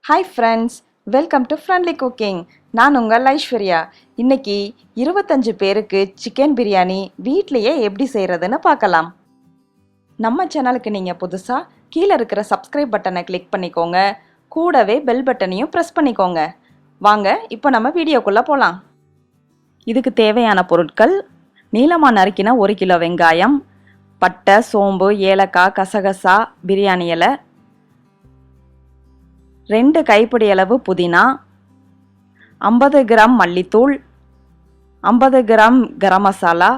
Hi friends, welcome to Friendly Cooking. நான் உங்கள் ஐஸ்வர்யா. இன்னைக்கு 25 பேருக்கு சிக்கன் பிரியாணி வீட்லயே எப்படி செய்யறதுன்னு பார்க்கலாம். நம்ம சேனலுக்கு நீங்க புதுசா கீழே இருக்கிற சப்ஸ்கிரைப் பட்டனை கிளிக் பண்ணிக்கோங்க. கூடவே பெல் பட்டனையும் பிரஸ் பண்ணிக்கோங்க. வாங்க இப்போ நம்ம வீடியோக்குள்ள போலாம். இதுக்கு தேவையான பொருட்கள்: நீளமா நறுக்கின 1 கிலோ வெங்காயம், பட்டை, சோம்பு, ஏலக்காய், கசகசா, பிரியாணி இலை, 2 கைப்பிடி அளவு புதினா, 50 கிராம் மல்லித்தூள், 50 கிராம் கரம் மசாலா,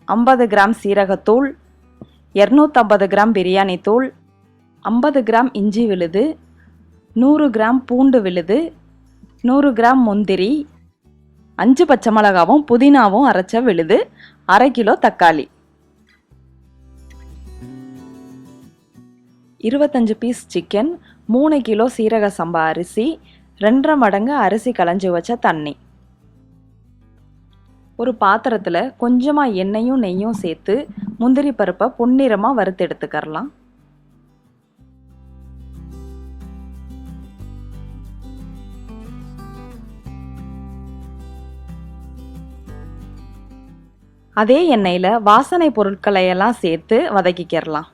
50 கிராம் சீரகத்தூள், 250 கிராம் பிரியாணி தூள், 50 கிராம் இஞ்சி விழுது, 100 கிராம் பூண்டு விழுது, 100 கிராம் முந்திரி, 5 பச்சை மிளகாவும் புதினாவும் அரைச்ச விழுது, 1/2 கிலோ தக்காளி, 25 பீஸ் சிக்கன், 3 கிலோ சீரக சம்பா அரிசி, 2.5 மடங்கு அரிசி களைஞ்சி வச்ச தண்ணி. ஒரு பாத்திரத்தில் கொஞ்சமாக எண்ணெயும் நெய்யும் சேர்த்து முந்திரி பருப்பை பொன்னிறமாக வறுத்து எடுத்துக்கரலாம். அதே எண்ணெயில் வாசனை பொருட்களை எல்லாம் சேர்த்து வதக்கிக்கிறலாம்.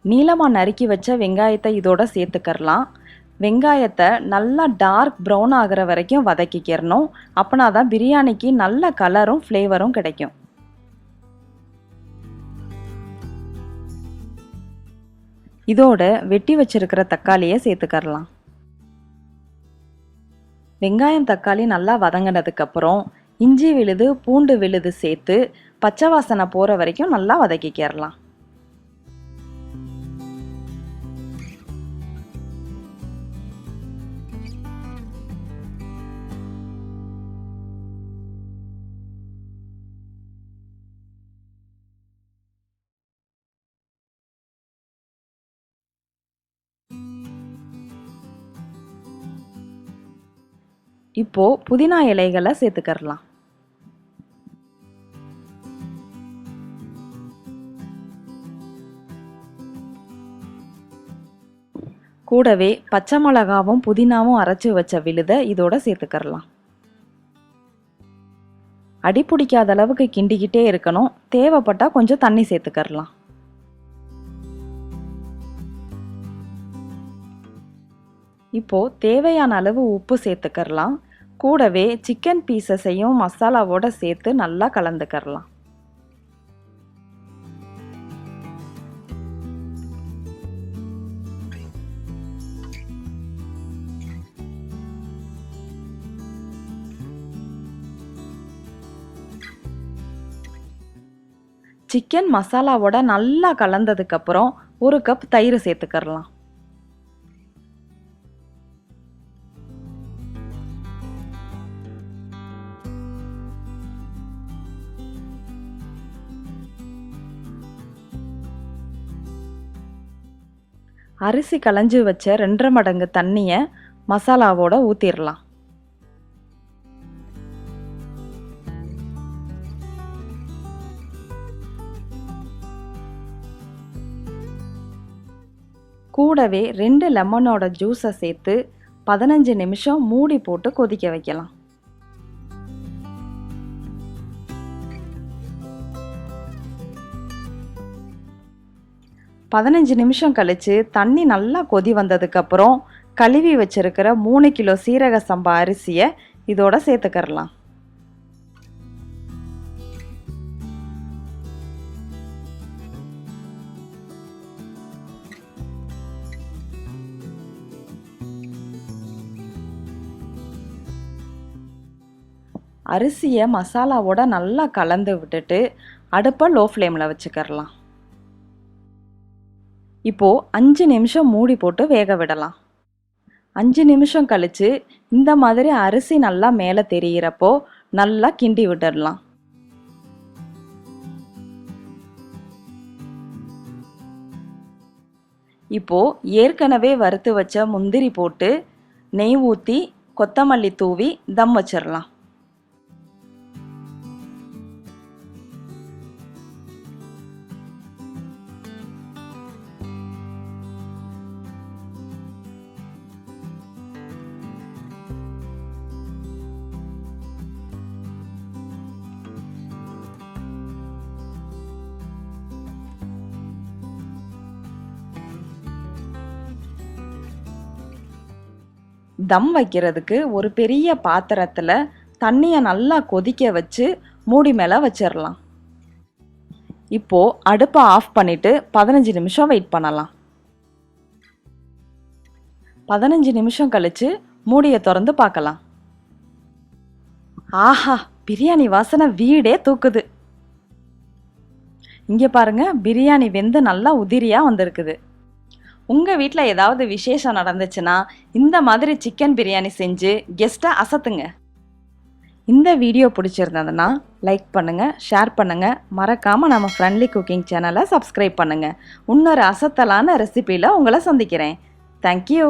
நீளமாக நறுக்கி வச்ச வெங்காயத்தை இதோட சேர்த்துக்கரலாம். வெங்காயத்தை நல்லா டார்க் ப்ரௌன் ஆகிற வரைக்கும் வதக்கிக்கிறணும். அப்படின்னா தான் பிரியாணிக்கு நல்ல கலரும் ஃப்ளேவரும் கிடைக்கும். இதோட வெட்டி வச்சிருக்கிற தக்காளியை சேர்த்துக்கரலாம். வெங்காயம் தக்காளி நல்லா வதங்கினதுக்கப்புறம் இஞ்சி விழுது பூண்டு விழுது சேர்த்து பச்சை வாசனை போகிற வரைக்கும் நல்லா வதக்கிக்கிறலாம். இப்போ புதினா இலைகளை சேர்த்துக்கரலாம். கூடவே பச்சை மிளகாவும் புதினாவும் அரைச்சி வச்ச விழுதை இதோட சேர்த்துக்கரலாம். அடி பிடிக்காத அளவுக்கு கிண்டிக்கிட்டே இருக்கணும். தேவைப்பட்டா கொஞ்சம் தண்ணி சேர்த்துக்கரலாம். இப்போ தேவையான அளவு உப்பு சேர்த்துக்கரலாம். கூடவே சிக்கன் பீசஸையும் மசாலாவோட சேர்த்து நல்லா கலந்துக்கரலாம். சிக்கன் மசாலாவோட நல்லா கலந்ததுக்கப்புறம் 1 கப் தயிர் சேர்த்துக்கரலாம். அரிசி களைஞ்சி வச்ச 2.5 மடங்கு தண்ணியை மசாலாவோட ஊற்றிடலாம். கூடவே 2 லெமனோட ஜூஸை சேர்த்து 15 நிமிஷம் மூடி போட்டு கொதிக்க வைக்கலாம். பதினஞ்சு நிமிஷம் கழிச்சு தண்ணி நல்லா கொதி வந்ததுக்கப்புறம் கழுவி வச்சிருக்கிற 3 கிலோ சீரக சம்பா அரிசியை இதோட சேர்த்துக்கரலாம். அரிசியை மசாலாவோட நல்லா கலந்து விட்டுட்டு அடுப்பை லோ ஃப்ளேமில் வச்சுக்கரலாம். இப்போ 5 நிமிஷம் மூடி போட்டு வேக விடலாம். 5 நிமிஷம் கழிச்சு இந்த மாதிரி அரிசி நல்லா மேலே தெரிகிறப்போ நல்லா கிண்டி விட்டுடலாம். இப்போ ஏற்கனவே வறுத்து வச்ச முந்திரி போட்டு நெய் ஊற்றி கொத்தமல்லி தூவி தம் வச்சிடலாம். தம் வைக்கிறதுக்கு ஒரு பெரிய பாத்திரத்தில் தண்ணியை நல்லா கொதிக்க வச்சு மூடி மேலே வச்சிடலாம். இப்போது அடுப்பை ஆஃப் பண்ணிவிட்டு 15 நிமிஷம் வெயிட் பண்ணலாம். 15 நிமிஷம் கழித்து மூடியை திறந்து பார்க்கலாம். ஆஹா, பிரியாணி வாசனை வீடே தூக்குது. இங்கே பாருங்கள், பிரியாணி வெந்து நல்லா உதிரியாக வந்திருக்குது. உங்கள் வீட்டில் ஏதாவது விசேஷம் நடந்துச்சுன்னா இந்த மாதிரி சிக்கன் பிரியாணி செஞ்சு கெஸ்ட்டை அசத்துங்க. இந்த வீடியோ பிடிச்சிருந்ததுன்னா லைக் பண்ணுங்கள், ஷேர் பண்ணுங்கள், மறக்காமல் நம்ம ஃப்ரெண்ட்லி குக்கிங் சேனலை சப்ஸ்கிரைப் பண்ணுங்கள். இன்னொரு அசத்தலான ரெசிபியில் உங்களை சந்திக்கிறேன். தேங்க்யூ.